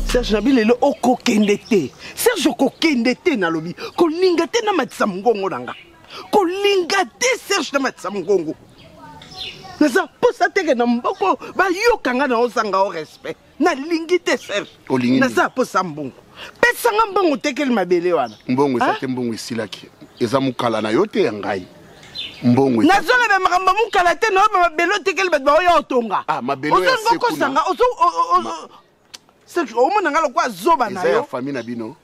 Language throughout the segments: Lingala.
Serge Nabile le oko kendete. Serge oko kendete na lobi. Ko lingate na matisa mgongo nanga. Ko lingate Serge na matisa mgongo. Nasa posa teke na mboko ba yokanga na osanga o respect. Na lingite Serge. Nasa posa mbongo. Pesa nga mbongo teke le mabele wana. Mbongo sa te mbongo isilaki. Eza mukala na yote ya ngai. Mbongo. Nazole be makamba mukala te no ba mabelo teke le ba oya otonga. Ah mabelo ya sekuna. Ozo sanga ozo Serge omona ngalo kwa zoba na yo. Eza ya famille na bino.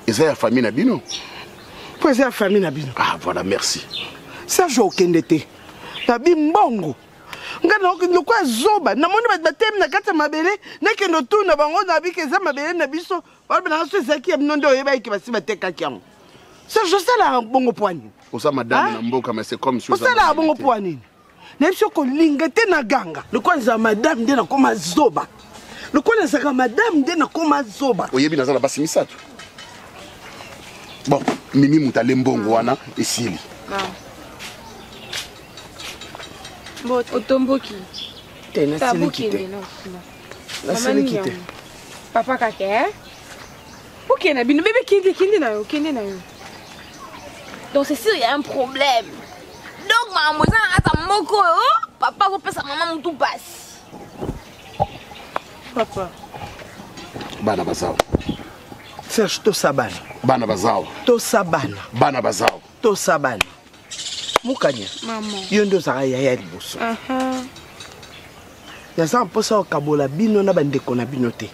Eza ya famille na bino. Po eza ya famille na bino. Ah voilà merci. Serge okendete. Tabi mbongo. Ngana okendo kwa zoba na moni batem na kata mabele na kendo tuna bango na bikeza mabele na biso. Balbe na so ezaki ya mnondo yeba ikibasi bateka kiango. Serge osala bongo poani. Osa madame na mboka mais c'est comme si osala bongo poani. Na biso ko lingete na ganga. Le kwanza madame de na koma zoba. Le kwanza saka madame de na koma zoba. Oyebi nazala basi misatu. Bon, mimi mutale mbongo wana esili. Bote otomboki. Tena silikite. La silikite. Papa kake. OK na bino bébé kindi na yo, kindi na yo. Donc c'est sûr il y a un problème. Donc maman moza ata moko papa ko pesa maman mutu passe. Papa. Bana bazao. Serge to sabana. Bana bazao. To sabana. Bana bazao. To sabana. Mukanya. Maman. Yondo saka ya liboso. Ya sa mposa okabola bino na bandeko na bino te.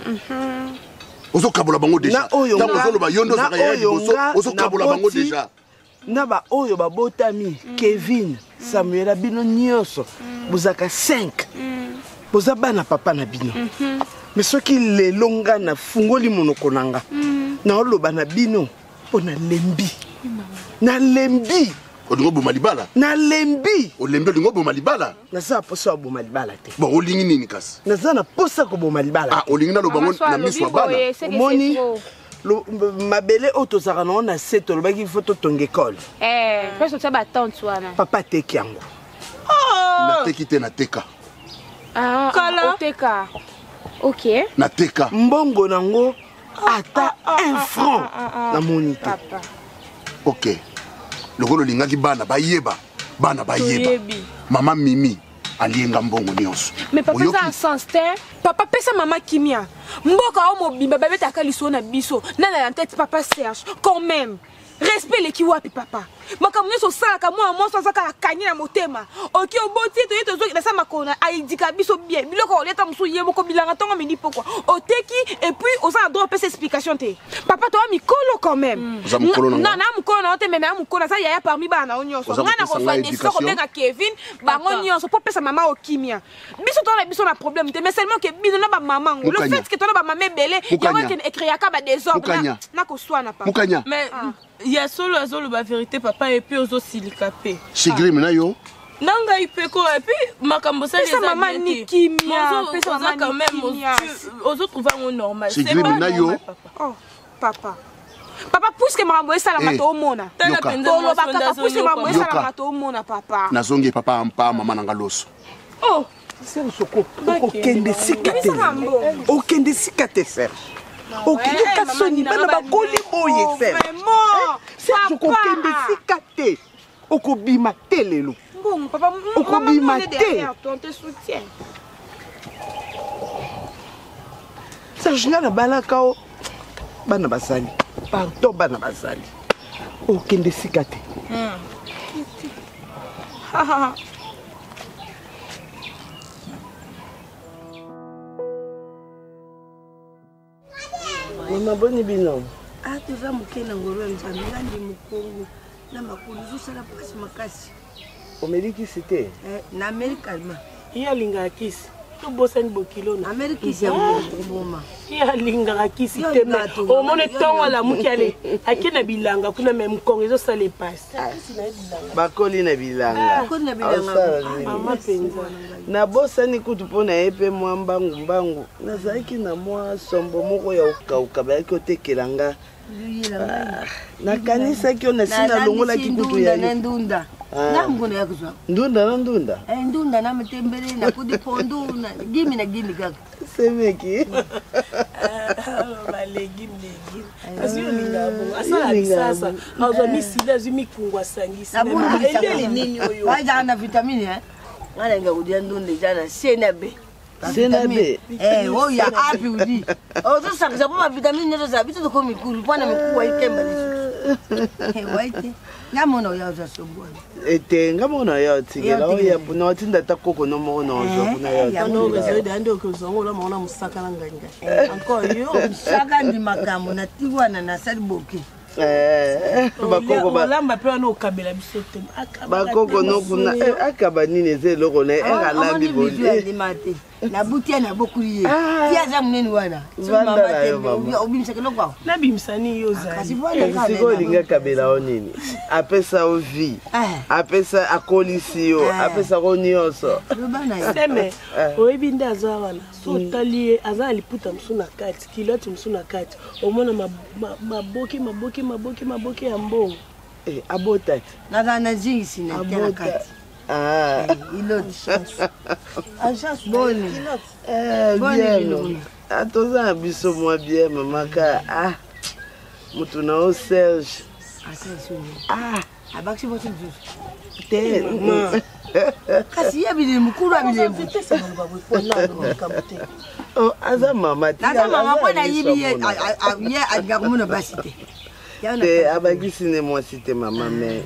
Ozo kabola bango déjà. Tango zolo ba yondo saka ya liboso. Ozo kabola bango déjà. Na ba oyo babotami Kevin, Samuel bino nyonso. Bozaka 5. Boza bana papa na bino. Mais soki lelonga na fungoli monoko nanga. Na oloba na bino ona lembi. Na lembi. Odingo bo malibala. Na lembi. O lembi odingo bo malibala. Na sa posa bo malibala te. Bon olingi nini kasi? Na za na posa ko bo malibala. Ah olingi na lo bango na miswa bana. Moni lo mabele otozaka na ona seto lobaki foto tonga école. Parce que ça ba tante wana. Papa teki yango. Na teki te na teka. Ah, Kala. Oteka. OK. Na teka. Mbongo nango ata 1 franc na moni te. Papa. OK. Lokolo lingaki bana bayeba. Bana bayeba. Mama Mimi alienga mbongo nyonso. Mais papa ça a sens te. Papa pesa mama kimia. Mboka o mobimba babeta kaliso na biso. Nana la tête papa Serge quand même. Respect les kiwapi papa. Makamune so sala moi so saka kanya na motema. OK oboti to yeto zo na sama kona aidika biso bien. Biloko oleta musu yebo ko bilanga tonga mini pokwa. Oteki et puis osa droit pesa explication te. Papa to mikolo quand même. Non na mukolo na te mais na mukolo ça yaya parmi bana onyoso. Ngana ko fa des ko benga Kevin bango nyonso po pesa mama okimia. Biso to na biso na problème te mais seulement que bino na ba maman. Le fait que to na ba maman belé yawa ken écrire ka ba désordre. Na ko swana papa. Mais il y a solo la vérité papa et puis aux silicapé. Chigri mena yo. Nanga ipeko et puis makambo ça les maman ni kimia. Pesa maman quand même aux autres trouvent normal. Chigri mena yo. Oh papa. Papa puisque maman ça la mato mona. Tala pendant papa puisque maman ça la mato mona papa. Nazongi papa ampa mama nanga loso. Oh. Serge soko okende sikate. Okende sikate Serge. Okende kasoni bana bakoli boye Serge. Vraiment. Serge okende sikate. Okobima te lelo. Bon papa okobima te. On te soutient. Serge na balaka o bana basali. Pardon bana basali. Okende sikate. Mama boni bino. Ah tuza mukena ngoro nzambe ngandi mukongo na makulu zusala pasi makasi. Omeliki site. Na Amerika ma. Iya linga kisi. To bosani bokilo na. Amerika ya ngoma. Iya linga kisi tema. O mone tongo la mukale. Akina bilanga kuna même kongo zo sale passe. Bakoli na bilanga. Bakoli na bilanga. Mama penza. Na bosani kutu pona epe mwa mbangu. Nazaki na mwa sombo moko ya ukauka bayaki otekelanga. Na kanisa kyo na sina longola kikutu ya ndunda. Na mkono yako sawa. Ndunda. Ndunda na mtembele na kudi pondu na gimi kaka. Semeki. Legime. Asio lingabo. Asala sasa. Hazo misila zimikungwa sangisi. Endeli nini oyo? Waja na vitamini Ngala ngakudia ndunda jana senabe. Senabe. Oya api udi. Ozo sakisa poma vitamini nezo za bitu ko mikuru pana mikuwa ikemba lisu. Waite. Ngamona uyaza sobona. Ngamona yatigela oya puna watinda takoko no mono ozo kuna ya. No rezoida ndo kozongo la mona musaka la nganga. Encore yo musaka ndi makambo na tiwana na saliboke. Bakoko balamba pe no kabela bisote. Bakoko no kuna akaba nini zeloko na engalambi bonde. Na butia na bokuliye. Tia za muneni wana. Mama obimisa keloko. Na bimsani yoza. Siko linga kabela onini. Apesa ovi. Apesa akolisiyo, apesa konyoso. Seme, oebinde azawana. So talie azali puta msuna kati, kiloti msuna kati. Omona maboki ya mbongo. Abotati. Na jingisi na tena kati. Iloti. Agence bonne. Bien. Atoza biso mwa bien mamaka. Mutu na o Serge. Abaksi bote njusu. Te. Kasi yabili mukuru abili mbuti. Aza mama. Aza mama kwa yibi ye agakumuna basite. Te abakisi ne mwasi te mama me.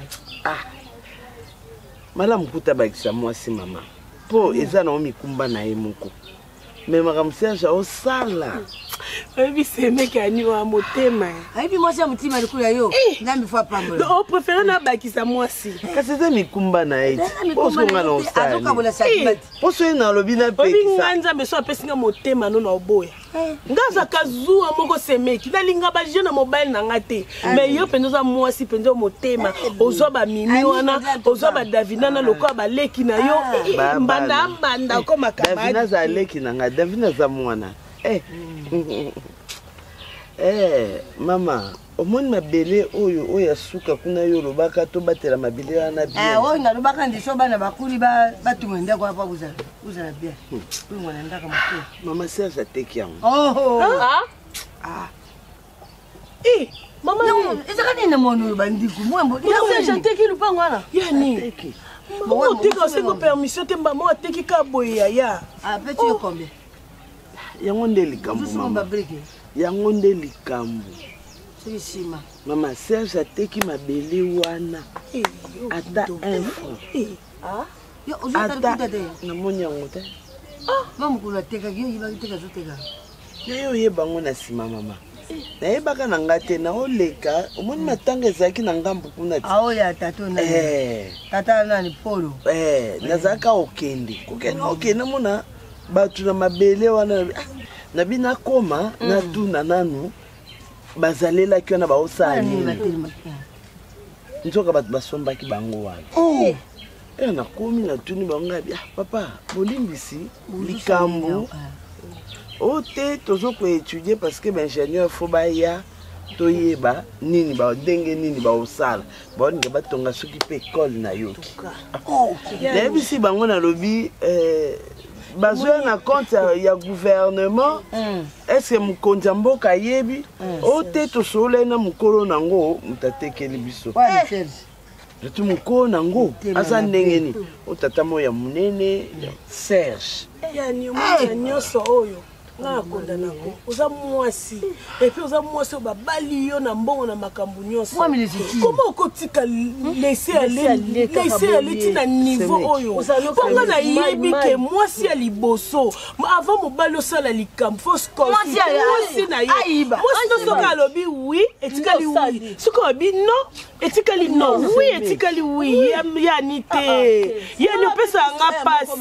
Mala mkuta bakisa mwasi mama. Po eza na omikumba na ye moko. Me makamsiaja osala. Oyebi semeki ani wa motema. Oyebi mwasi ya mutima likula yo. Nambi fwa pambola. O prefere na bakisa mwasi. Kasi eza mikumba na ye. Poso nga na osala. Azoka bola sakibati. Poso ye na lobi na pekisa. Oyebi nganja meso apesinga motema no na oboya. Ngaza kazuwa moko semeki. Nalinga ba jeune na mobile na ngate. Me yo pendoza mwasi penzo motema. Ozwa ba mimi wana, ozwa ba Davina na lokwa ba leki na yo. Mbanda ko makamadi. Davina za leki na nga, Davina za mwana. Mama, omoni mabele oyo suka kuna yo lobaka to batela mabele wana bien. Oyo na lobaka ndiso bana bakuli batumwenda kwa buza na bien. Oyo mwana ndaka mako. Mama Serge ateki yango. Mama ezaka nini mono bandiku mwembo. Serge ateki lupango wana. Yani. Mama tika sengo permission te mama ateki ka boya ya. Petit yo combien? Yango nde likambo mama. Yango nde likambo. Sima. Mama Serge ateki mabele wana. Ata un franc. Yo ozata na moni yango te. Mama kula teka yo yiba teka zoteka. Yo yeba ngo na sima mama. Na yebaka na ngate na oleka, omoni matanga ezaki na ngambu kuna ti. Aoya tato na. Tata nani polo. Nazaka okende. Kokende mona batu na mabele wana na bina koma na tuna nanu bazalela kyo na baosani nzoka batu basombaki bango wana na komi na tuni bangabi papa bolimbisi likambo ote tozo ko étudier parce que ingénieur faut baya toyeba nini ba ndenge nini ba osala ba ndenge batonga soki pe école na yoki debisi bango na lobi bazwe na compte ya gouvernement est-ce que mukonza mboka yebi ote tosole na mukolo nango mutatekeli biso tu mukolo nango asa ndenge ni otata moya munene Serge yani mwana nyoso oyo nga konda nako oza mwasi et puis oza mwasi babali yo na mbongo na makambu nyoso comment okotika laisser aller tina niveau oyo ponga na yebi ke mwasi ya liboso avant mobali osala likambo fausse mwasi na ye mwasi soka alobi oui etikali oui soka alobi non etikali non oui etikali oui yani te yani opesa nga pasi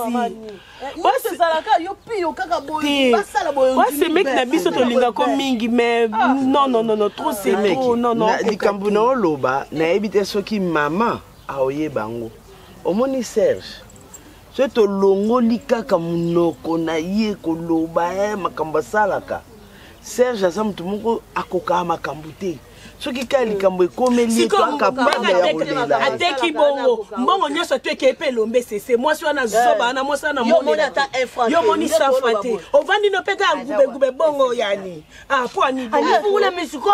wasemeki na biso tolingako mingi mais non trop semeki likambo na oloba nayebi te soki mama aoyeba yango omoni Serge so tolongoli kaka munoko na ye koloba makambo asalaka Serge aza mutu moko akokaa makambo te soki ka likambo ekomeli toanka panda ya kolela ateki bongo mbongo nyonso to eke lombe sese mwasi wana zoba na mwasi wana yo moni safa te ovandi no peka ngube bongo yani po ani ule misuko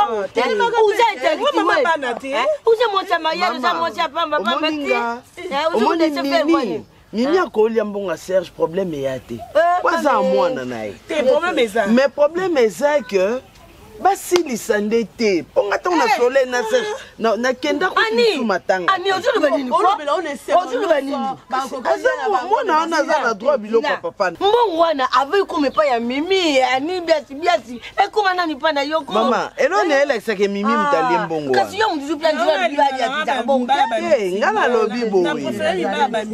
uza mama bana te uza mocha mayelo za mocha pamba te Mimi akolia mbonga Serge problème ya te. Kwaza mwana naye. Te problème eza. Mais problème eza que basili sande te. Ponga ta na soleil na Serge na kenda ko matanga. Ani ozulu banini ko? Ozulu banini? Mwana wana za na droit biloko papa. Mbongo wana avec comme pas ya mimi ani biasi. E kuma nani pa na yoko? Mama, elone elexa ke mimi mutali mbongo. Kasi yo mdizu plan dira bibaji ya bongo. Ngala lobi boy.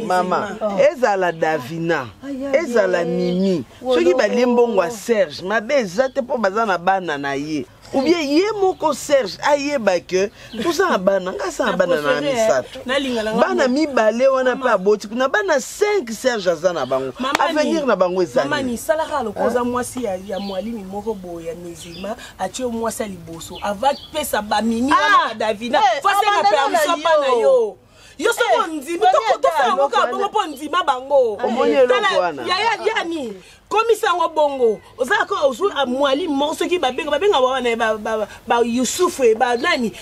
Mama, ezala Davina. Ezala Mimi. Soki bali mbongo wa Serge, mabe ezate po bazana bana na ye. Ou bien ye moko Serge ayeba que tout ça bana ngasa bana na misato. Bana mi balé wana pa boti kuna bana 5 Serge azana bango. Avenir na bango ezali. Mama ni salaka lokoza mwasi ya mwalimi moko boya nezima atio mwasi liboso ava pesa ba Mimi wana Davina. Fase ka permission pa na yo. Yo so ndima to fa ngoka bongo po ndima bango. Omonye lokwana. Ya ni komisa ngo bongo ozaka ozu amwali morso ki babenga wana ba Yusufu ba nani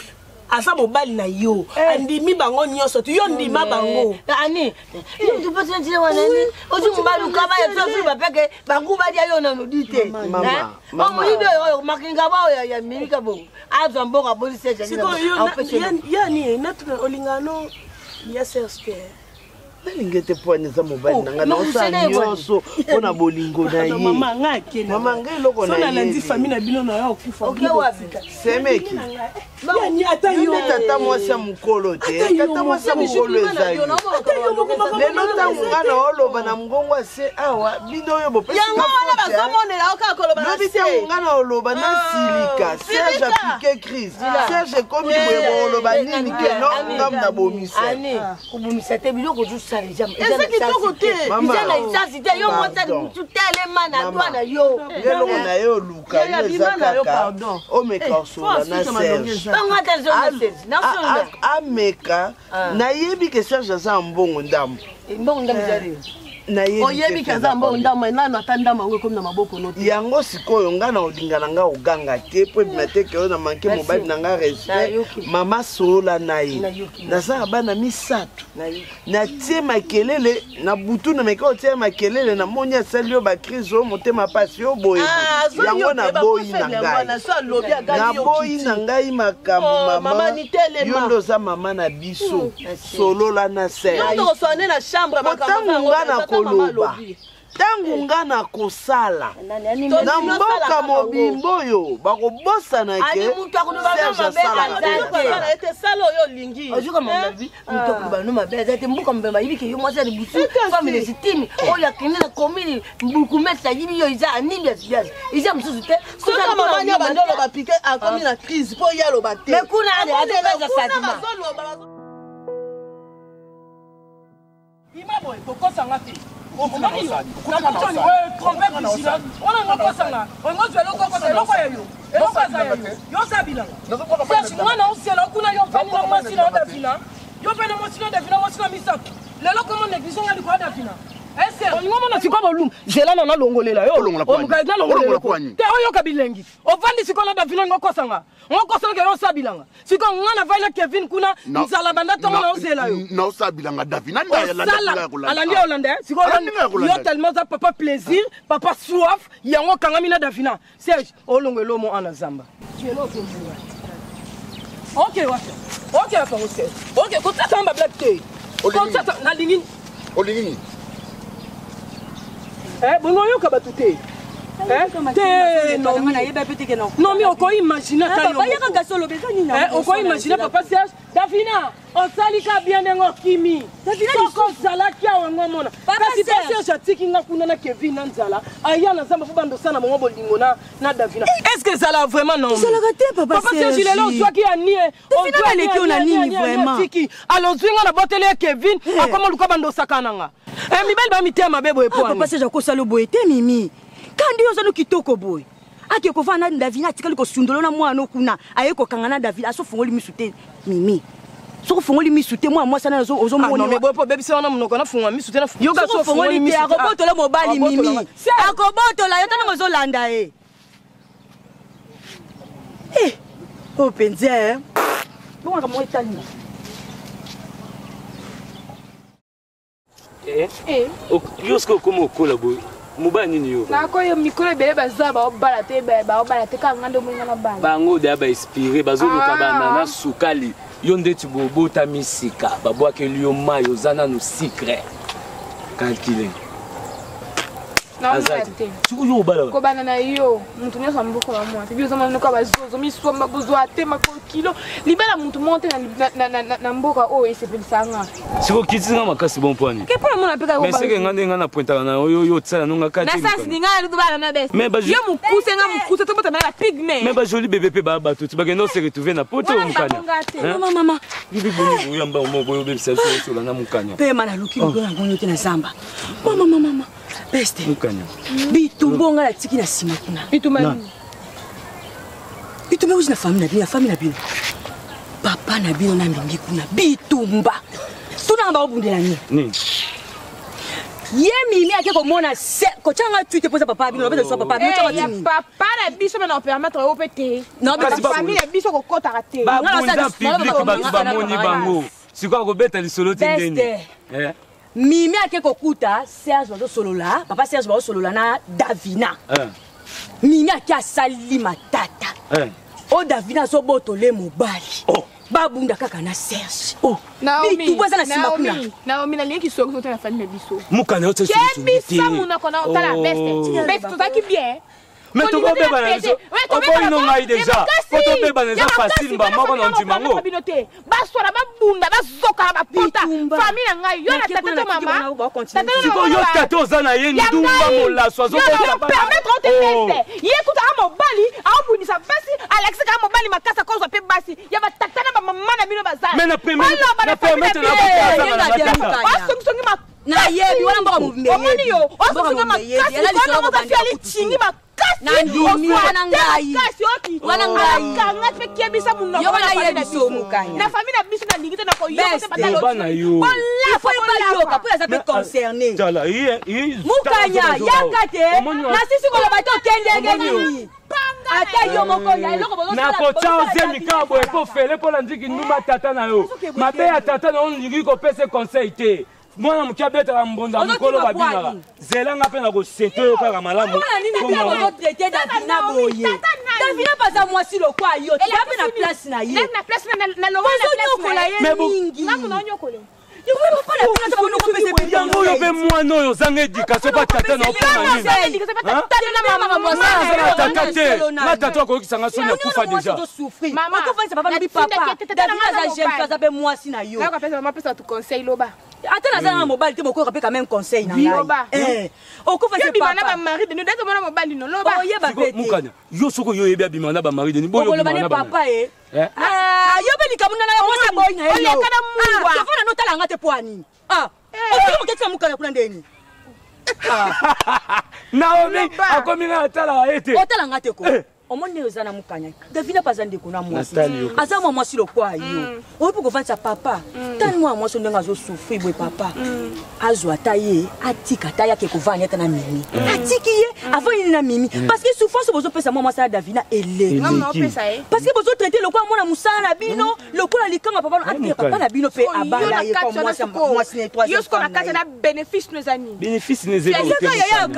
asa mobali na yo andimi bango nyoso tu yo ndima bango ani tu pese ntile wana ni ozu mobali ukaba ya tsofu bapeke bangu bali yo na nodite mama mama yido yo makinga ba ya Amerika bongo azo mbonga boli seja ni yani notre olingano ya Serge Nalingete poani za mobile nanga na osa nyoso pona bolingo na ye. Mama ngake na. Mama ngai loko na ye. Sona landi famille na bino na yo kufa. Okay wapi? Semeki. Yani ata yo. Tata mwasi mukolo te. Tata mwasi mukolo ezayi. Lelo tanga na oloba na mgongo ase awa bino yo bopesa. Yango wana bazomonela okakoloba na se. Lobi tanga na oloba na silika. Serge a piqué crise. Serge komi boye oloba nini ke no ngam na bomisa. Ani kubumisa te biloko juste eza kitoko te eza na isasite yo mota tutelema na twana yo yelo na yo luka yeza kaka omeka osola na Serge ameka na yebi ke Serge aza mbongo ndambo zari oyebi kaza mbongo ndambo nana atandama ngo comme na maboko no yango sikoyo ngana odingana nga oganga te po bimate ke na manke mobali na nga respect mama sola nayi naza bana misato na tie makelele na butu na meka otie makelele na monya salio ba crise o motema pasi o boye yango na boyi na ngai na boyi na ngai makambo mama yondo za mama na biso solola na Serge yondo sone na chambre makambo ngana koloba tangu ngana kosala na mboka mobimbo oyo bakobosana ke Serge asala ete sala oyo lingi ojuka mababi mutoko bano mabeza te mbuka mbemba yibike yo mwasa libusu family sitini oya kinela komini mbuku mesa yibi yo iza anibia sibias iza msusu te soka mama nya bandolo bapike akomi na crise po yalo bate mais kuna ale atebeza satima imabo kokosa ngati zelana na longolela yo te oyoka bilengi ovandi sikola davina ngokosanga ngokosanga yo sabilanga siko ngana vaila Kevin kuna nzala banda tonga na ozela yo na osabilanga davina ndaya la alandi olande siko yo tellement ça papa plaisir papa soif yango kangami na davina Serge olongelo mo ana zamba OK kota samba black te kota na lingini olingini bongo yoka batute non mais oko imaginer oko imaginer papa Serge Davina osalika bien nengo kimi soko zalaki awango mona kasi Serge atiki nga kuna na Kevin na nzala aya na zamba fubando sana mongo bolingo na Davina est-ce que ça là vraiment non ça la raté papa Serge il est là soit qui a nié on doit aller qui on a nié vraiment alors zwinga na botele Kevin akoma luka bando sakananga mibel ba mitema bebo epo papa Serge akosala boyete mimi kandi yo zalo kitoko boy ake kovana Davina tikali ko sundolo na mwana okuna aye ko kangana Davina aso fongoli misute mimi soko fongoli misute moi sana ozo moni non mais boy bébé c'est on a monoko na fongwa misute na yoga so fongoli te akobotola mobali mimi akobotola yo tana mozo landa oh penze bon ka mo itali yosko como kolabo mubani ni yo na ko yo mikolo bele baza ba obala te ka ngando mo ngana bana bango de ba inspiré bazoluka bana na sukali yo ndeti bobota misika babwakeli yo mayo zana no secret calculer na azate suku yo bala ko bana na yo muntu nyoso mboko wa mwa biyo zama nuko bazozo misomba bozwa te makolo kilo libala muntu monte na mboka o esepelisanga siko kitsinga makasi bon point ke pona mona peka ko mais c'est que ngande ngana pointa na yo tsala nunga kati na sens ninga lu bana na best yo mukuse to bota na la pigme mais ba joli bébé pe ba bato tu bagendo se retrouver na poto mukanya mama bibi boni yamba mo boyo bébé ça so na mukanya pe mana luki ngona ngonyo te na zamba mama beste mukanya bitumbo ngala tiki na sima kuna bitumba uzi na famille na bino papa na bino na mingi kuna bitumba tuna ngamba obundela ni ye mili ake komona se ko changa tuite poza papa bino beta so papa bino changa tini papa na biso na permettre o pete non mais famille na biso ko kota raté ba bonza public ba bamoni bango siko ko beta lisolo tindeni mimi ake kokuta Serge bazo solola papa Serge bazo solola na Davina mimi ake asali matata o Davina so botole mobali babunda kaka na Serge Naomi tuboza na sima kuna Naomi na lieki soko na famille biso mukana ote solution bisa muna kona tala best tutaki bien mais tu vas beba na zo oboyi no ngai déjà foto beba na za facile ba moko na ndimango basora babunda bazoka bapota famille ngai yo na tata mama siko yo tata ozana ye ndumba molaso zo ko permettre o te teste ye kuta mobali aobunisa basi Alex ka mobali makasa ko zo pe basi ya batata na mama na bino bazana mais na permettre na songi ma na yebi wana mboka mumeye omoni yo songi makasi ko na fiali chingi nandimi wana ngai wana ngai kanga pe kiebisa muno yo wana yebi so mukanya na famille na biso na ningite na ko yo te batalo bana yo la foi pas yo kapo ça peut concerner jala mukanya yakate na sisi ko bato kendenge nini ata yo moko ya eloko bozo na ko chao zemi kabo e po fele po la ndiki nduma tata na yo mabe ya tata na on ndiki ko pese conseil te mwana mukia beta mbonda mukolo babinga zelanga pe na ko seto yo kaka malamu ko mo traiter Davina boye Davina paza mwasi lo kwa yo tu pe na place na ye na place na lo na place mais mingi ngako na nyokole yo ko pa na place ko no ko pese bidango yo be mwana oyo zanga éducation ba tata na opona nini na tata ko kisanga sonya kufa déjà mama ko fa papa bi papa Davina za jeune kaza be mwasi na yo ngako pesa mama pesa tu conseil loba attends na mobile te moko rapeka même conseil na ngai oko fa papa bimana ba mari de nous d'être mona mobile no loba o yeba bete mukanya yo soko yo yebi bimana ba mari de ni boyo bimana papa yo be likamuna na yo mosa boy na yo o kana muwa yo fona no tala ngate poani o ke mukanya kuna ndeni Naomi akomi na tala ete o tala ngate ko omone ozana mukanya Davina pazande kuna mwasi azama mwasi lokwa yo opo ko vansa papa tani mwa mwasi ndenga zo souffrir boy papa azwa taye atika taya ke ko vanya tana mimi atiki ye avant il na mimi parce que souffrance bozo pesa mwa mwasi Davina ele parce que bozo traiter lokwa mwana musana bino lokwa likanga papa ati papa na bino pe abala ye ko mwasi ne 3 yo sko na kata na bénéfice nos amis bénéfice ne zéro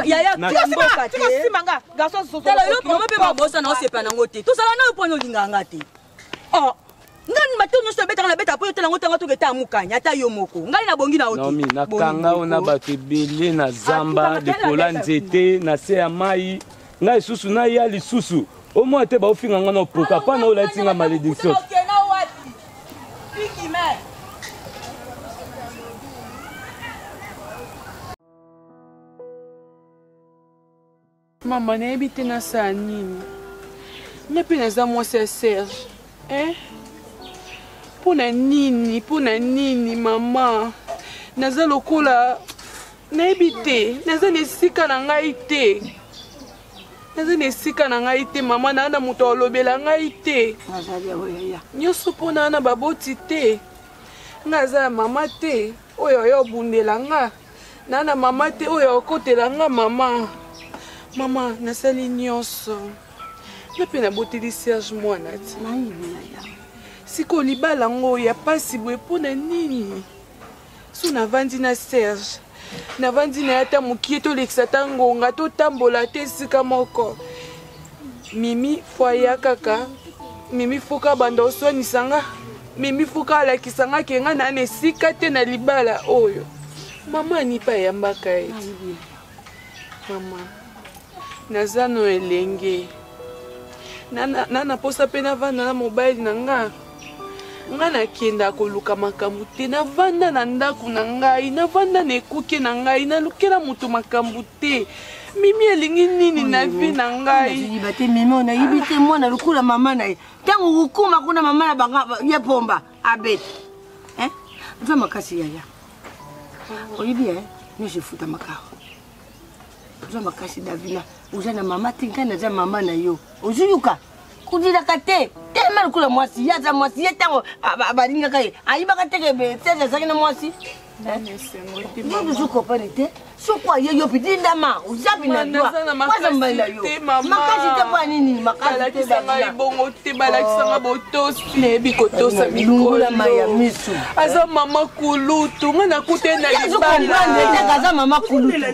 ya mboka te simanga garçon so tala yo mama pe babosa na osepa nango te tozala na opo olinganga te ngani matono so beta na beta po tela ngotanga to keta mukanya ata yo moko ngai na bongi na oti nomi na kanga ona bato ebele na zamba likola nzete na se ya mai ngai susu na ya lisusu au moins te ba ofinga ngana opoka pa na ola tinga malédiction Mama nayebi te na saa nini nga mpe naza mwasi ya Serge mpo na nini mama naza lokola nayebi te naza na esika na ngai te naza na esika na ngai te mama na moto alobela ngai te nyonso mpona na baboti te nga aza mama te oyo oyo obundela nga na mama te oyo okotela nga mama nasali nyonso nga mpe naboteli Serge mwana ti siko libala ngo ya pasi boye mpona nini so navandi na Serge navandi na ye ata mokie tolekisa ta ngonga totambola te esika moko mimi fo aya kaka mimi foka banda oswanisa nga mimi foka alakisa nga ke nga na esika te na libala oyo mama anipa yambaka ye mama naza no elenge nana posa mpe navanda na mobile na nga nakenda koluka makambo te navanda na ndako na ngai navanda na ekuke na ngai nalukela moto makambo te mimi elingi nini na vi na ngai bate mimi onayibi te mwana lukula mama na ye ntango kokuma kuna mama na banga ye pomba abete nza makasi yaya oyibi nyonso efuta makao oza makasi davina oza na mama te ngai naza mama na yo ozuyuka kudilaka te telema lukula mwasi ye aza mwasi ye ntango balingaka ye ayibaka teke Serge azalaki na mwasi ozokopane te soko aye yo piti ndama ozabi na doa waza mbali na yo makasi te mpo nini balakisanga libongo te balakisanga botosi nayebi kotosa mikolo aza mama kulutu nga nakute na libala aza mama kulutu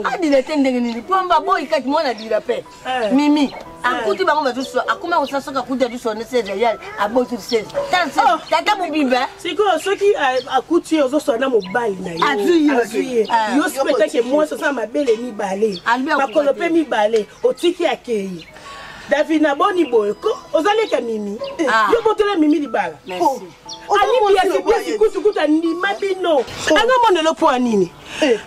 adila te ndenge nini pomba boyi kati mwana dila pe mimi akuti bango bazuso akuma kosasoka akuti azuso ne Serge yali aboti Serge tata mobimba sikoyo soki akuti ozoso na mobali na yo azuye yo spetake mwasi osa mabele mibale makolo mpe mibale otiki akei Davina boni boye ko ozaleka mimi yo botela mimi libala ani biasi biasi kutu ndima bino anga monelo po anini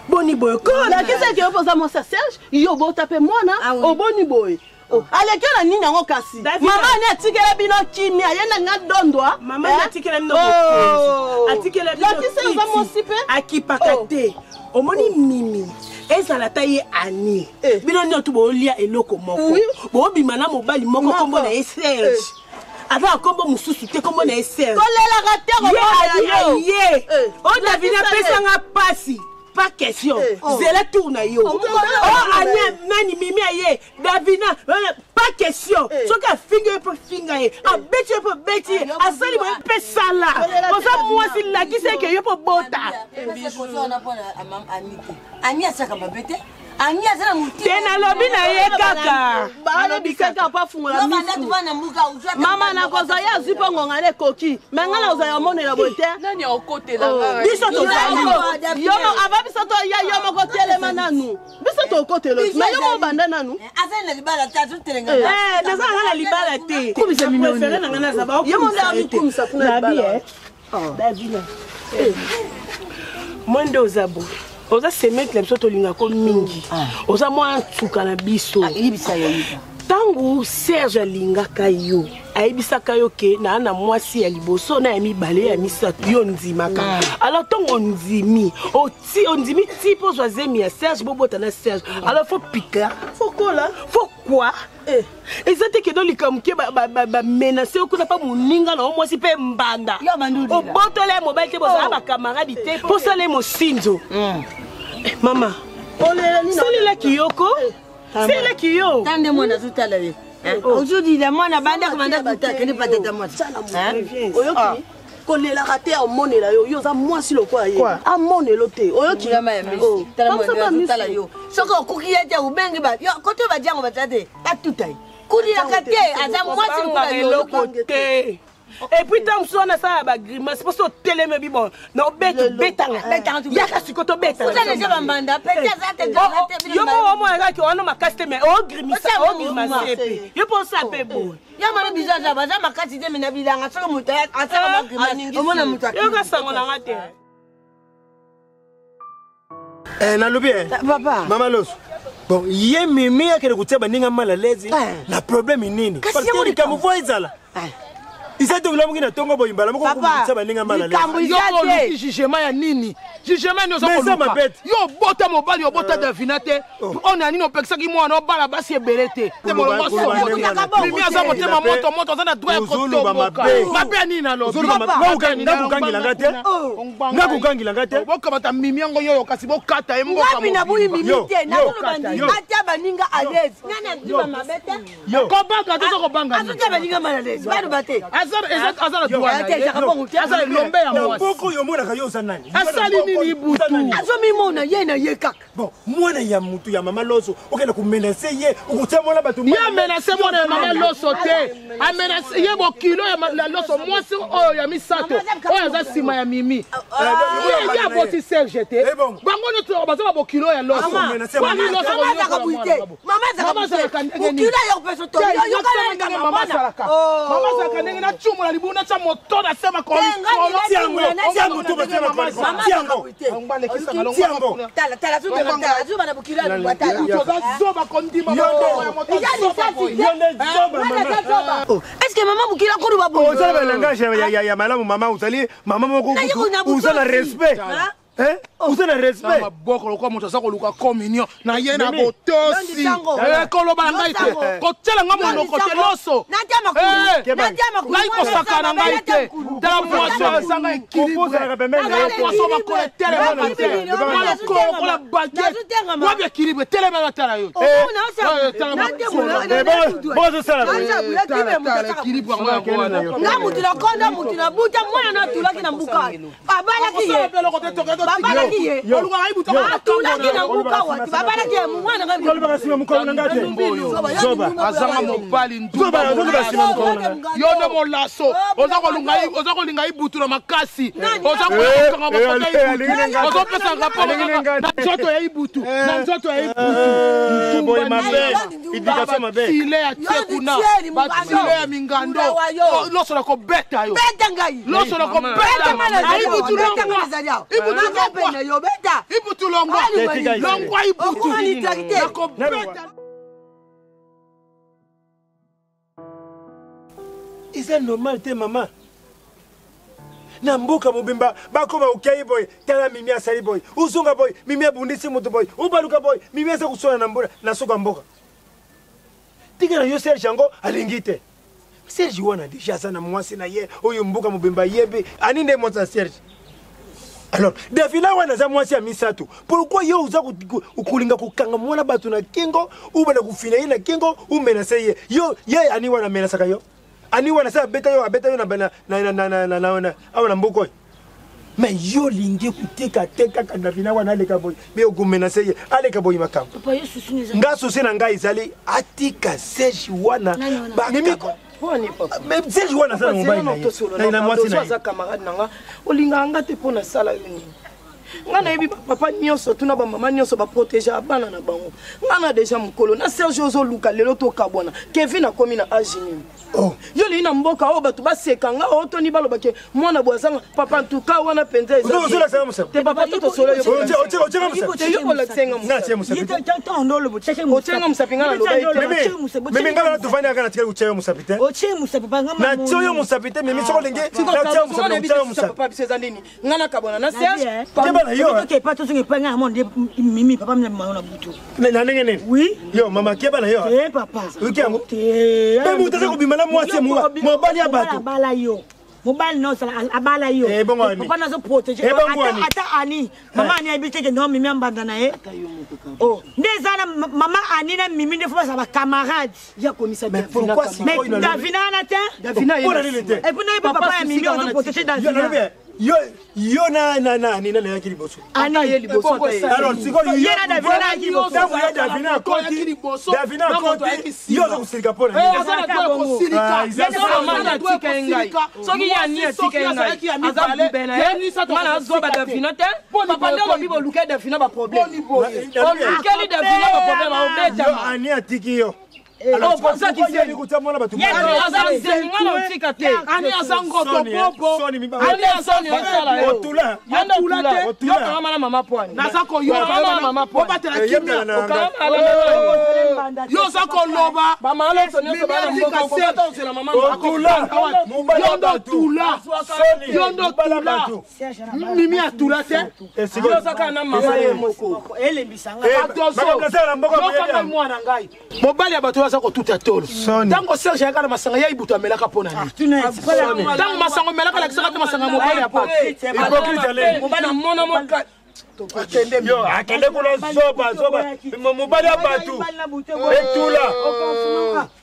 boni boye ko la kisa ke opoza mo Serge yo bota pe mwana oboni boye alekela nini yango kasi mama ani atikela bino kimia ye na nga dondwa mama ani atikela bino atikela bino akipaka te omoni mimi ezala ta ye ani bino nyoto bolia eloko moko bobima na mobali moko kombo na ye Serge ava kombo mususu te kombo na ye Serge kolelaka te ye o Davina pesa nga pasi pas question zela tourna yo anya nani mimi aye Davina pas question soki afinga po finga ye abeti po beti asali mo pe sala kosa mwasi lakise ke yo po bota anya saka mabete anya sana muti tena lobi na ye kaka balobi kaka pa fungola misu mama na koza ya zipo ngongale koki mengala oza ya monela bote nani okotela nga biso to yomo ava biso to ya yomo ko telema nanu biso to okotelo mais yomo banda nanu azana libala tatu telenga naza ngala libala te kumisa mimi préféré na ngana za ba yomo ndabi kumisa kuna libala Davina mwendo zabo oza semettre biso tolinga ko mingi oza mwa tsuka na biso tangu Serge alingaka yo ayebisaka yo ke na mwasi ya liboso na ya mibale ya misato yo ndimaka alors tongo ndimi ondimi ti po zoazemi ya Serge bobota na Serge alors faut piquer faut kola faut quoi eza te ke do likamuke bamenase okuna pa moninga na mwasi mpe mbanda obotole mobali te bozala bakamaradi te posala mosinzo mama salela kiyoko salela kiyo tande mwana zutala ye aujourd'hui la mwana banda komanda kuta kende patata mwana oyoki kolelaka te amonela yo yo za mwasi lokwa ye amonelo te oyoki tala yo soko okuki ye te ubengi ba yo koto ba jango batate atutai kulilaka te aza mwasi lokwa yo te et puis tant que on a ça ba grimace parce que teleme bi bon no betanga yaka sikoto betanga vous allez jamais banda peut-être ça te yo mo nga ki ono makasti mais o grimace yo pour ça pe bon ya mara bizaza baza makati de mina bilanga soko muta asaka ba grimace omona muta yo ka sango na ngate na lobi papa mama loso bon ye mimi akere kutia baninga mala lezi la problème nini parce que ni kamuvoizala Isa to vula mukina tongo boy mbala muko kumutsa baninga mala le. Yo ko luki jugement ya nini? Jugement ni ozako luka. Yo bota mobali yo bota Davinate. On a nini opekisa ki mwana obala basi ebelete. Te molongo so. Mimi aza motema moto za na droit kotomboka. Mabe nini na lobi? Ngakukangi langate. Ngakukangi langate. Boka bata mimi yango yo kasi bokata e mboka. Ngapi na buyi mimite na ko bandi. Atia baninga à l'aise. Ngana ndiba mabete. Yo kobanga to ko banga. Atia baninga mal à l'aise. Ba bate. Azara douane. Azara lombe ya mwasi. Mboko yo mona kayo za nani? Asali nini ibutu? Azo mimona ye na ye kaka. Bon, mwana ya mutu ya mama loso. Okela ku menacer ye, ukutemona batu. Ya menacer mwana ya mama loso te. A menacer ye bo kilo ya loso mwasi oyo ya misato. Oyo za sima ya mimi. Ya boti Serge te. Bango nyoto baza bo kilo ya loso. Kwa ni loso ko nyoto kabuite. Mama za kandenge. Kilo ya peso to. Yo kana mama salaka. Mama salaka ndenge na chumu na libuna cha moto na sema ko tiango to basema ko tiango. Ngale kisa ngalongo. Tiango. Tala zuba na bukilo ya watala. Zoba kondima ya moto. Est-ce que maman bukilo ko ruba bo? Ozala langage ya malamu mama uzali mama moko uzala respect. Hein? Vous avez respect. Ma boko kwa moto sako luka communion na ye na botosi. Kolo banga ite. Ko tela ngamo no ko teloso. Nadia makulu. Ngai ko sakana ngai te. Tala mwaso sanga ekili. Ko sala pembeni. Mwaso ba ko tele ba te. Mwana ko la baguette. Wa bi ekili tele ba tala yo. Bon sala. Tala ekili bwa ngwa. Ngamu tula konda mutuna buta mwana na tulaki na mbuka. Abala kiye. Babala kiye. Oluka aibu to tulaki na mbuka wati. Babala kiye mwana ngabi. Kolo bakasima muko ngate. Zoba. Azanga mobali ndu. Zoba bakasima muko ngate. Yo de molaso. Oza ko linga ibutu na makasi. Oza ko kanga bokote. Oza pesa ngapo. Nzoto ya ibutu. Na nzoto ya ibutu. Boy mabe. Idika mabe. Sile ya tekuna. Basile ya mingando. Loso na ko beta yo. Beta ngai. Loso na ko beta mana. Ibutu longo. Ibutu longo. Longo ibutu. Na ko beta. Is normal te mama. Na mboka mobimba bakoma ukai boy tala mimi asali boy uzunga boy mimi abundisi mutu boy ubaluka boy mimi asa kusona na mbura na soka mboka tigana yo Serge yango alingite Serge wana deja sana mwasi na ye oyo mboka mobimba yebe aninde mota Serge. Alors Davina wana za mwasi ya misatu pourquoi yo uza ukulinga kukanga mwana batu na kingo ubana kufina ina kingo umenasa ye yo ye ani wana menasaka yo ani wana sa beta yo na bana na awana mboko mais yo linge kutika teka kana vina wana leka boy be ogumena seye aleka boy makam papa yo susuniza nga susi na ngai izali atika Serge wana mimi poni papa même Serge wana sana mobile na ina mwasi na za camarade nanga olinga ngate pona sala yoni ngana yebi papa nyonso tuna ba mama nyonso ba protéger abana na bango ngana déjà mukolo na Serge ozo luka lelo to kabona Kevin akomi na agini oh yo li na mboka o batu basekanga o toni baloba ke mwana bwazanga papa ntuka wana penza ezali zo la sama musa te papa toto solo yo otenga musa te yo la tsenga musa na tsenga musa yita ndolo bo tsheke musa otenga musa pingana loba mimi ngala tufanya kana tika kuchaya musa pite oche musa papa ngama na tsoyo musa pite mimi soko lenge na tsoyo musa papa biseza ndini ngana kabona na Serge yo ke pato singe panga monde mimi papa mna maona butu na ndenge nini oui yo mama keba na yo eh papa ukiango te mutaza kubimala mwasi mobali ya bato abala yo mobali no sala abala yo papa nazo protéger ata ani mama ani abiteke no mimi ambanda na ye oh ndezana mama ani na mimi ndefu ba sa camarade ya komisa Davina Davina na te Davina et puis papa ya mimi on protéger Davina yo na ni na yakili boso ana ye liboso alors siko ye na Davina liboso Davina koti Davina koti yo za kusirika pona azana kwa kusirika mama tika engai soki ya ni tika engai aza bena ye mana zoba Davina te papa ndelo bibo luka Davina ba problème on lukeli Davina ba problème o beta yo ani atiki yo alors pour ça qui c'est écoute moi là tu azali zengana otika te ani azango to popo ani azani osala yo otula yanda otula yo kama na mama pwani nazako yo mama pwani obatela kimia okama ala yo za koloba mama aloso nyonso bana mboko kokata osela mama otula yondo tula yondo tula mimi atula te yo saka na mama ye moko elembisanga mwana ngai mobali ya bato baza kotuta tolo ntango serge ayaka na masanga ya ibutu amelaka mpo na nini ntango masango omelaka lakisaka te masanga mobali ya bato mobali mona moka yo akende kuna zoba mobali ya bato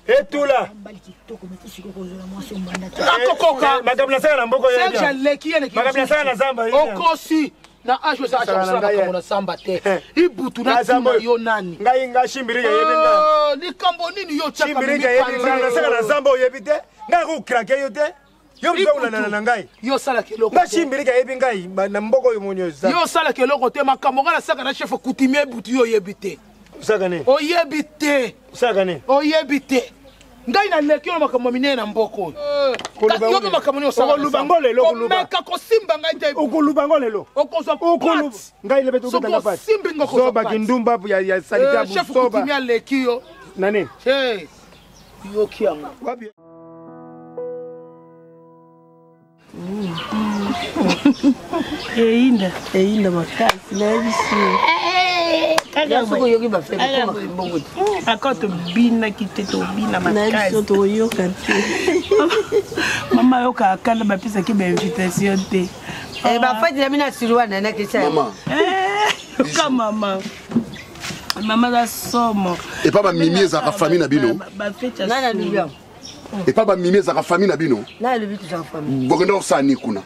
etula akokoka makambo nasala na mboko serge aleki ye makambo nasala na zamba okosi na age eza achamusala na samba te ibutu na tima yo nani ngai ngashimbilika yebenga likambo nini yo chimbilika yebenga nasala na zamba oyebi te ngai kukrake yo te yo mpeulana na ngai yo sala keloko ngashimbilika yebi ngai na mboko yo monyoza yo sala keloko te makambo ngana saka na chef coutumier butu yo oyebi te saka ne oyebi te saka ne oyebi te ngai na leki yo makambo minene na mboko yo be makambo yo sala okolubango lelo komeka kosimba ngai te okolubango lelo okozwa okolu ngai lebe to tanga pati simbi ngoko soba kindumba ya salita bu chef soba coutumier leki yo nani hey yo kiango wapi eyinda makasi nayebisi aka tobinaki te tobina makasi toyoka te mama yoka akala bapesaki bainvitation te bafati na mina sirwana na kisa yoka mama za somo epa bamimi ezaka famille na bino epa bamimi ezaka famille na bino bokenda kosani kuna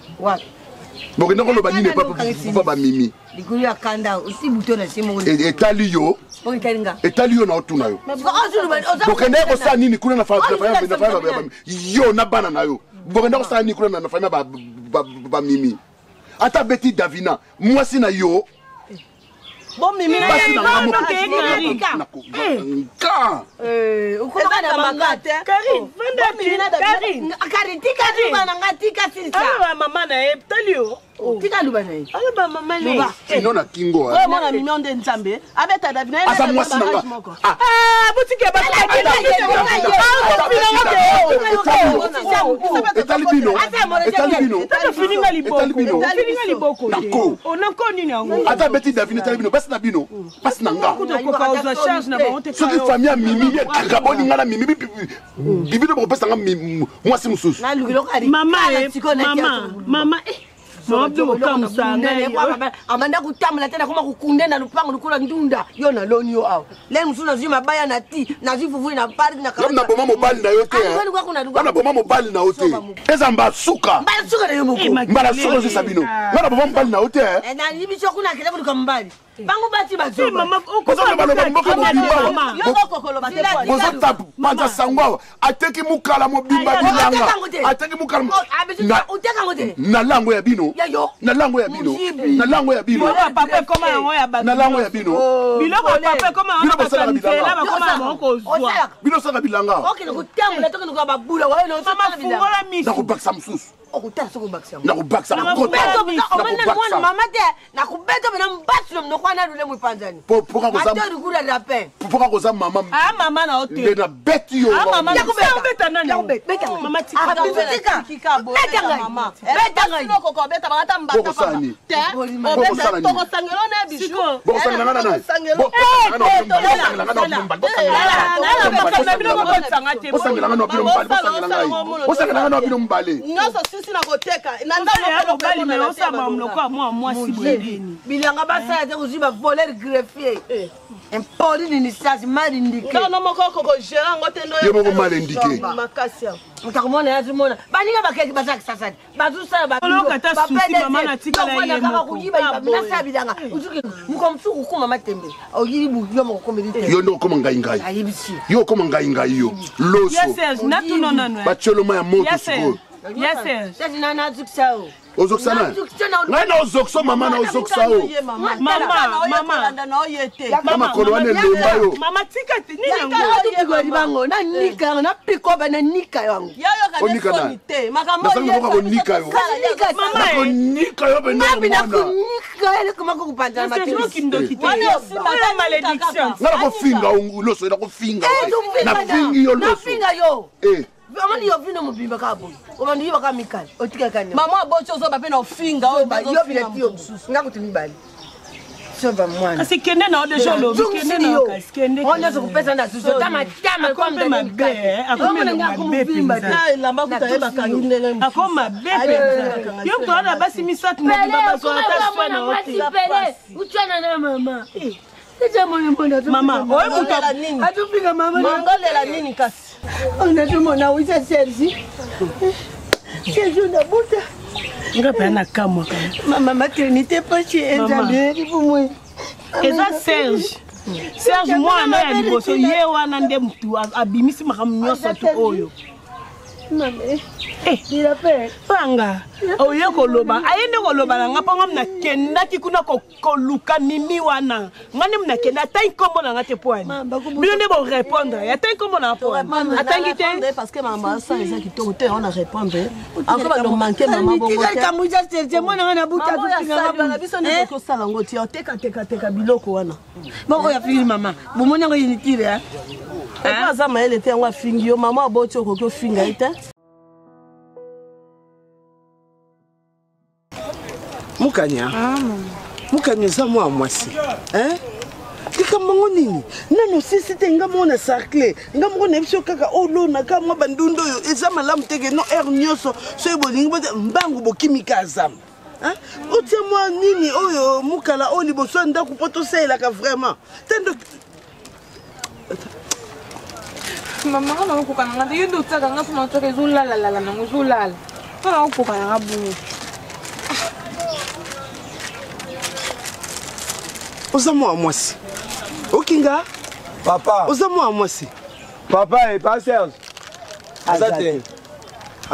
bokenda koloba nini epa bamimi etali yo na otuna yo bokenda kosala nini kuna na famille yo na bana na yo bokenda kosala nini kuna na famille bamimi ata beti davina mwasi na yo bon mimi na mama na ye talio ino na kingo mwana mimi onde nzambe abeta davina asa mwasi nanga butike etali bino ata beti davina etali bino pasi na bino pasi na nga soki famille ya mimi ekaka boninga na mimi bibino bokopesanga mwasi mosusu amanda kutamula tena koma kukunde na lupango lukula ndunda yo na loni yo awa le musu na zima baya na ti na zivuvuli na park na kama na boma mobile na yo te na boma mobile na yo te eza mbasuka na yo moko mbala suka zo sabino na boma mobile na yo te na libiso kuna kile buluka mbali bango bati bazo mama kozo baloba mboka mobimba kozo tap panza sangwa ateki mukala mobimba bilanga ateki mukala na lango ya bino na lango ya bino na lango ya bino papa koma yango ya bato na lango ya bino biloko papa koma yango bakanzela bakoma moko zwa bino saka bilanga okina kutamula toki nuka babula wa no mama fungola misi na kubakisa msusu okutala soko bakisa na kubakisa nakubeta mwana mama te nakubeta bena mbatu mnokwana lule mwipanzani poka koza atori kula lapin poka koza mama mama na hotel na beti yo mama yakubeta nani beta mama tika mama beta ngai loko ko beta bata mbata papa te obeta toko sangelo na biso bokosangela ngana naye bosangela ngana bino mbale nyonso sisi na koteka na ndamobali me osamba mloko ya mwa mwasi bweleni bilanga basala te kuziba voler greffier impoli ni nisasi mali ndike kana moko koko gérant ngote ndo ye moko mal indiqué makasi mtakumona yazimona baninga bakeki basaka sasadi bazusala ba loka ta susi mama na tika la ye moko kuyiba minasa bilanga uzuki mukomsuku kuma matembe oyiri bu yo moko komedi yo ndo koma ngai ngai ayibisi yo koma ngai ngai yo loso yes na tu non non bacheloma ya moto siko yes sasa nana zukisao ozokisa na ngai na ozokisa mama na ozokisa o makolo wana elemba yo mama tika te nini yango na nika na pikoba na nika yango onika na nasangi koka konika yo konika yo bende mwana ngala kofinga loso ena kofinga nafingi yo loso Amani yo vino mubimba kabo. Obandi yiba ka mikali. Otika kane. Mama abocho zo bape na ofinga o ba yo bile ti obususu. Ngakuti mibali. Soba mwana. Kasi kende na odejo lo kende na kasi kende. Onye zo kupesa nda suso. Tama kwa mbe mabe. Akome mabimba. Lamba kutayeba kangindele. Akoma bebe. Yo mtwana basi misatu na baba zo ata swana oti. Uchana na mama. Mama, oye mutala nini? Atupinga mama. Mangolela nini kasi? Unatumona uisa Sergi. Sergi unabuta. Ngapa na kamwa kana. Mama maternité pas chez Enzabe pour moi. Eza Serge. Serge mwana ya liboso ye wana nde mtu abimisi makamu nyonso tu oyo. Mame. Dira pe. Panga. Oye koloba. Ayende koloba na ngapa mna kenda kikuna koluka mimi wana. Ngani mna kenda tai kombo na ngate poani. Bilo ne bo répondre. Ya tai kombo na poani. Atangi te parce que maman ça les qui te on a répondre. Encore no manquer maman bongo. Tika kamuja Serge mwana ngana buta tu pinga ngaba biso ne ko sala ngoti teka biloko wana. Bongo ya fili mama. Bomoni ngo yinitire ha. Pas ça mais elle était en fingi yo maman abocho ko finga ite. Mukanya mukanya za mwa mwasi tika mango nini nano sisi te nga mona sarcle nga mona biso kaka olona ka mwa bandundo yo eza malamu teke no air nyoso so ebolingi bote mbangu bokimika azam otia mwa nini oyo mukala o liboso ndako po tosalelaka vraiment tendo mama nga nakokoka na nga te yo nde otiaka nga mpona otiaka ezolalalala nango ezolala nga nakokoka na nga bongo oza mwa mwasi okinga papa oza mwa mwasi papa pas Serge azate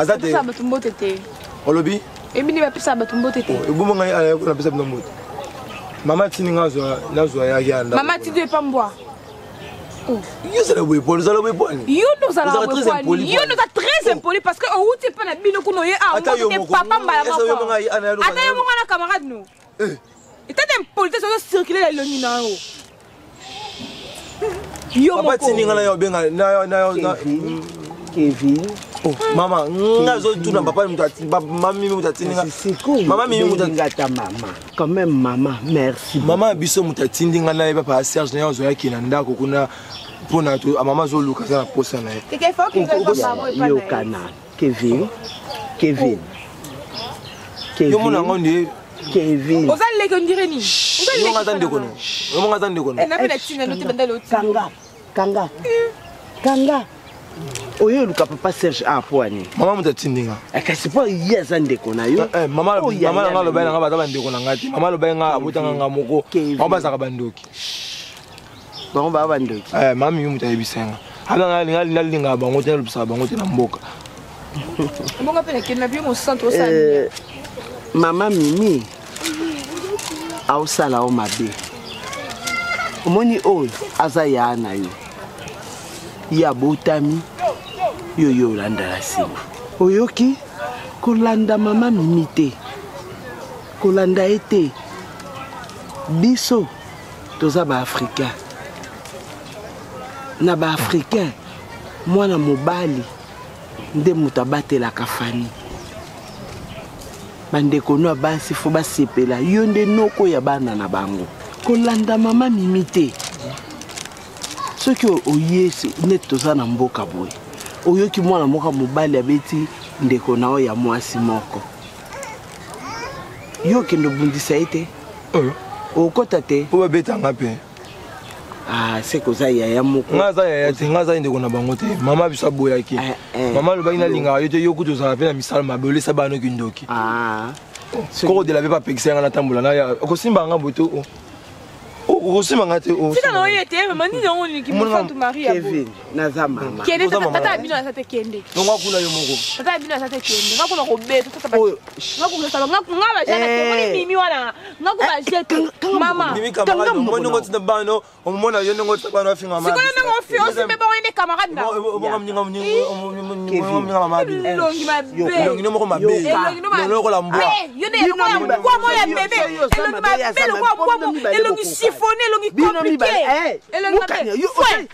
bapesa bato mbote te olobi ebini bapesa bato mbote te ebuma ngai ayakona pesa bino mbote mama tini nga nazwa yaki anda mama tidi epa mbwa yo zala boyeponi ozala boyeponi yo nozala boyeponi yo noza très impoli parce que outi epa na bino kuna oye amote papa mbala moko ata yo monga na camarade no etata impolite sozo circuler la loni na yo yo moko papa tini nga na yo benga na Kevin mama ngazo tuna papa mami mutatini nga mama mimi mutatingata mama quand même maman merci mama biso mutatindi nga na papa Serge na yo zo yaki na ndako kuna pona to mama zo luka za posa na yo kana Kevin yo mona ngondi Kevin oza leke ondire nini yo nga tande kono yo nga tande kono na pena tinga no te bandalo kanga oyo luka papa Serge apoani mama mutatindinga kasi po yeza ndeko na yo mama nga loba nga bata bandeko na ngati mama loba nga abutanga nga moko mama saka bandoki bango ba bandoki mama mimi mutayibisenga hala nga linga bango te lubisa bango te na mboka bonga pena kena bio mo centre sa mama mimi ausala o mabe omoni oyo aza ya na yo ya botami yo landa la sima oyoki kolanda mama mimi te kolanda ete biso toza ba africain na ba africain mwana mobali nde mutabatela kafani bandeko no basi fo basepela yo nde noko ya bana na bango kolanda mama mimi te soki oyesi net toza na mboka boye oyoki mwana moka mobali abeti ndeko na oyo ya mwasi moko yo kendo bundisa ete okota te po babetanga mpe se koza yaya moko nga aza yaya te nga aza ndeko na bango te mama biso aboyaki mama alobaki nalingaka yo te yo kutu ozala mpe na misala mabe olesa banoki ndoki koko dela mpe bapekisa yanga natambola naya okosimbanga boye te okosima nga te tika na oyo ete mama nini yango olingi mosantu maria Kevin naza mama kende tata bino aza te kende nongo akuna yo moko tata bino aza te kende nga kuna kobeta tata nga bajete te moni mimi wana nga kuna bajete mama mimi camarade monongo tina bano omona yo nongo tina bano afinga mama sikoyo nongo fi osimbe bango ende camarade na obonga mnyinga mama elongi mabe elongi no moko mabe elongi lokola mbwa yo ne kwa moya bebe elongi mabe lokwa elongi chiffone elongi compliqué elongi mabe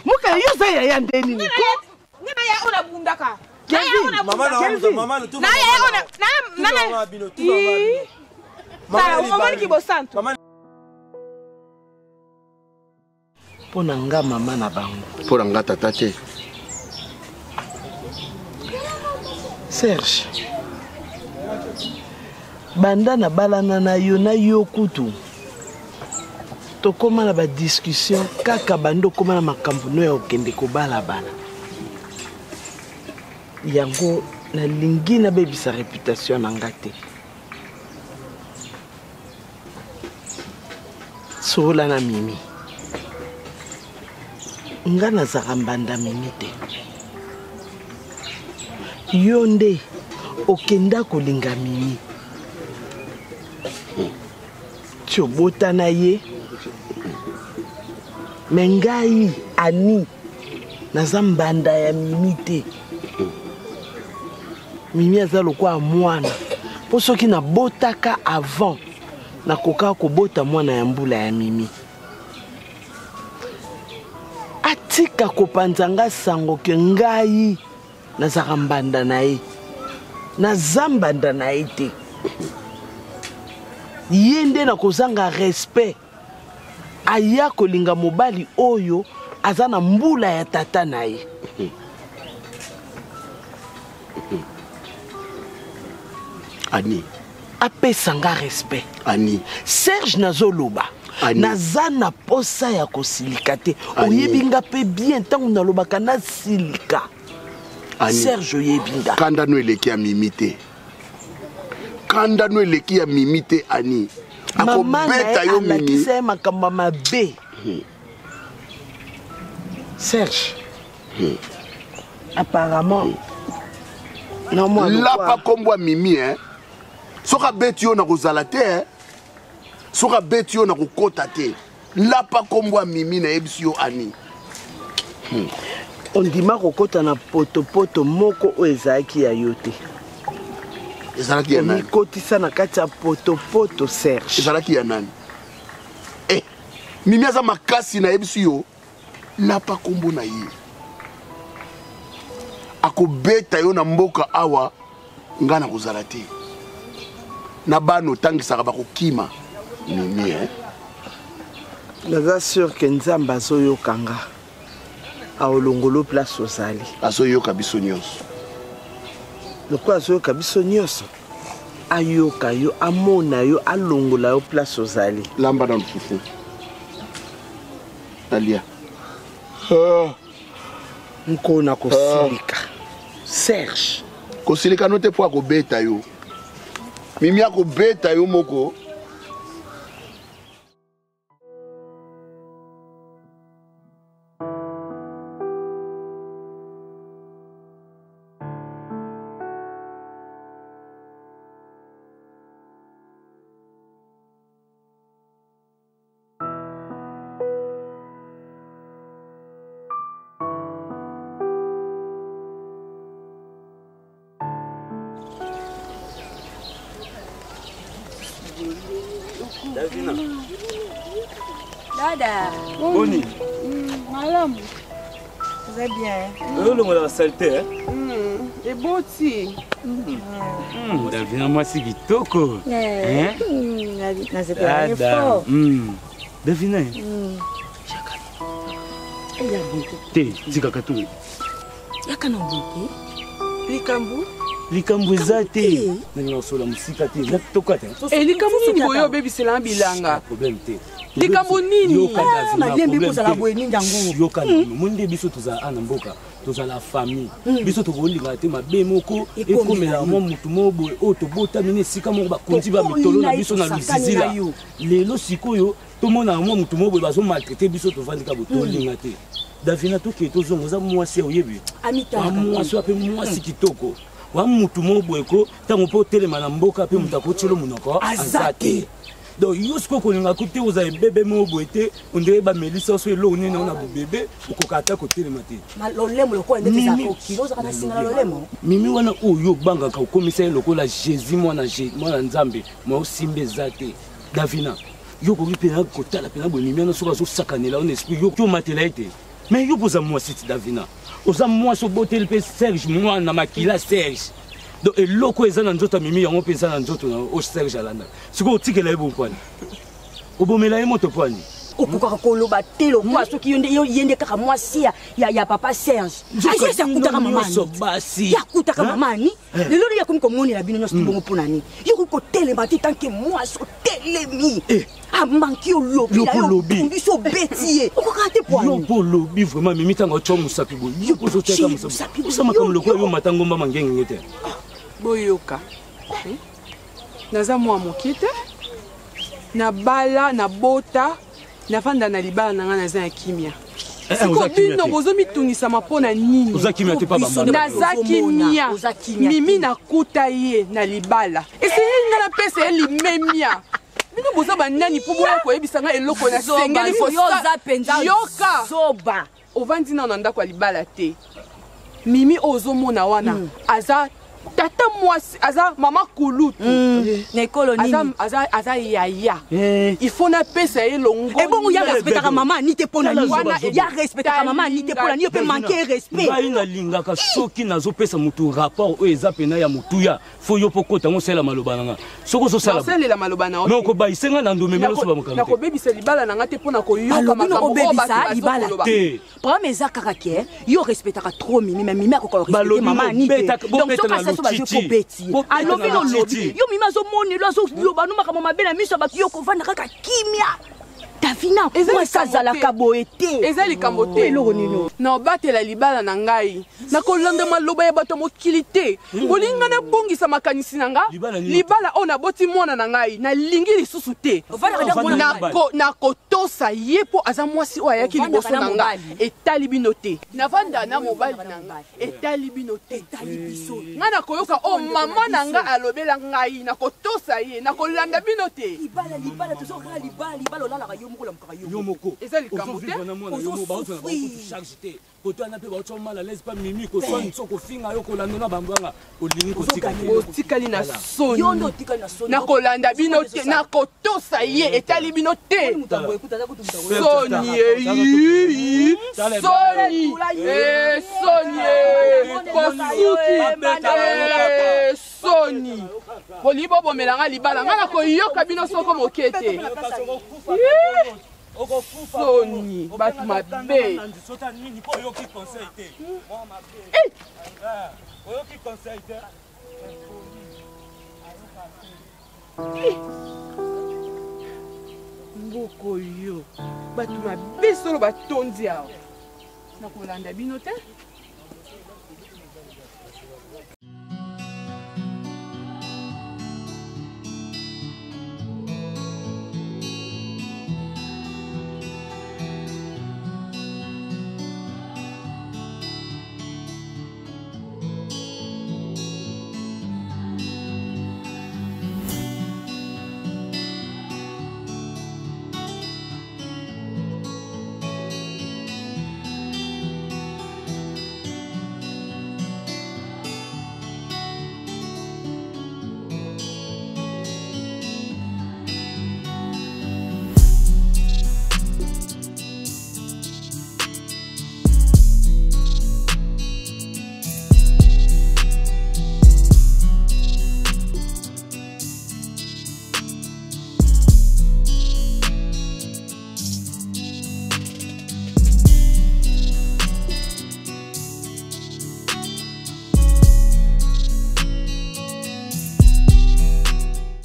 mukana yo za ya ndeni ni ko ngana ya ona bundaka mama na ya ona na mama ki bosanto pona nga mama na bango pona nga tata te Serge banda na balana na yo kutu tokoma na ba discussion kaka bando koma na makambo no ya okende kobala bana yango na lingi na bebisa réputation na nga te sola na mimi nga nazaka mbanda mimi te yo nde okenda kolinga mimi tiobota na ye me ngai ani naza mbanda ya mimi te mimi aza lokwa mwana mpo soki nabotaka avant nakoka kobota mwana ya mbula ya mimi atika kopanzanga sango ke ngai nazaka mbanda na ye naza mbanda na ye te ye nde nakozanga respect aya kolinga mobali oyo aza na mbula ya tata na ye ani apesanga respect ani Serge nazoloba naza na posa ya kosilika te oyebi nga mpe bien ntango nalobaka nasilika Serge oyebi nga kanda no eleki ya mimi te kanda no eleki ya mimi te ani akobeta yo mimi alakisa ye makambo mabe Serge apparemment lapa kombo ya mimi soki abeti yo na kozala te soki abeti yo na kokota te lapa kombo ya mimi nayebisi yo ani ondima kokota na potopoto moko oyo ezalaki ya yo te ezalaki ya nani omikotisa na kati ya potopoto Serge ezalaki ya nani mimi aza makasi nayebisi yo lapa kombo na ye akobeta yo na mboka awa nga na kozala te na bana otangisaka bakokima mimi naza sur ke nzambe azoyoka nga aolongolo place ozali azoyoka biso nyonso lokola azoyoka biso nyonso ayoka yo amona yo alongola yo place ozali lamba na lufufu nalia nkona kosilika Serge kosilika no te po akobeta yo mimi akobeta yo moko Dada. Boni. Madame. Vous êtes bien. On a la saleté. Et beau aussi. Davina moi c'est kitoko. Hein? Dada. Davina. Il a beauté. Te, tika katu. Yaka na beauté. Likambu. Likambu ezate. Nanga sola musika te. Nakitoka te. Likambu boyo baby c'est bilanga. Problème te. Likambu nini? Malembe kozala boye nini yango? Yoka monde biso toza ana mboka. Toza la famille. Biso tokolinga te mabe moko ekomela mo mutu mobo o tobota mine sika moko bakonzi ba mitolo na biso na lusizila. Lelo sikoyo tomona mwa mutu mo boye bazo maltraiter biso tovandika botolinga te Davina to ke tozongo za mwasi oyebi mwasi ape mwasi kitoko wa mutu mo boye ko tango po telema na mboka ape mutako chelo munoko azate donc yosko kolinga kote oza bébé mo boye te ondeye ba Melissa so elo nene ona bo bébé okokata ko telema te malolemo loko ndete za kokilo za kana singa lolemo mimi wana oyo banga ka komisa lokola Jésus mwana Nzambe mo simbe zate Davina yo ko pena kotala pena bo mimi na so bazo sakanela on esprit yo to matela ete mais yo poza moi c'est Davina oza moi so botel pe Serge moi na makila Serge donc eloko ezana nzoto mimi yango pesa na nzoto na o Serge alanda siko otikela ebo kwani obomela emoto kwani okuka koloba telo kwa soki yende kaka mwasi ya papa Serge ayesa kutaka mamani basi ya kutaka mamani lelo ya komiko moni la bino nyonso bongo ponani yo ko telema ti tanke mwasi telemi amanki olobi biso betie okokate po yo po lobi vraiment mimi tanga cho musapi bo yo ko so teka musapi usama comme le ko yo matango mama ngenge ngete boyoka naza mwa mokite na bala na bota nafanda na libala nanga naza ya kimia siko bino bozomitungisama mpo na nini naza kimia mimi nakuta ye na libala esengeli nga napesa ye limemia bino boza banani mpo boya koyebisanga eloko na sengeli yoka ovandi nano na ndako ya libala te mimi ozomona wana aza tata mwasi aza mama kulutu nekolo nini aza yaya il faut na pesa ye longo ebongo ya respectaka mama ni te pona ni ya respectaka mama ni te pona ni pe manquer respect ngai nalingaka soki nazopesa mutu rapport oyo eza pena ya mutuya fo yo pokota ngo sela maloba nanga soko ososala selela maloba na mais okobayisenga na ndomeme loso bamokamte nakobebisa libala nanga te mpona koyoka makambo libala te problème eza kaka ke yo respectaka trop mimi mais mimi akoka respecter mama ni te donc soka ça va je kobeti alobi no lobi yo mimi azomoni lo azoloba no makambo mabe na miso bato yo kovanda kaka kimia Davina mwasazalaka boye te eza likambo te eloko nini na obatela libala na ngai nakolanda maloba ya bato mokili te olinga nabongisa makanisi na nga libala oyo naboti mwana na ngai nalingi lisusu te nakotosa ye mpo aza mwasi oyo ayaki liboso na nga etali bino te navanda na mobali na nga etali bino te ngai nakoyoka oyo mama na nga alobela ngai nakotosa ye nakolanda bino te yo moko eza likambo te kotwana pe baocho mala laisse pas mimi ko soni soko finga yo kolanda na bambanga olingi kotikali na soni nakolanda bino te nakotosa ye etali bino te soni bolibo bomelanga libala nga nakoyoka bino soko moke te soni bato mabe mboko yo bato mabe solo batondi awa nakolanda bino te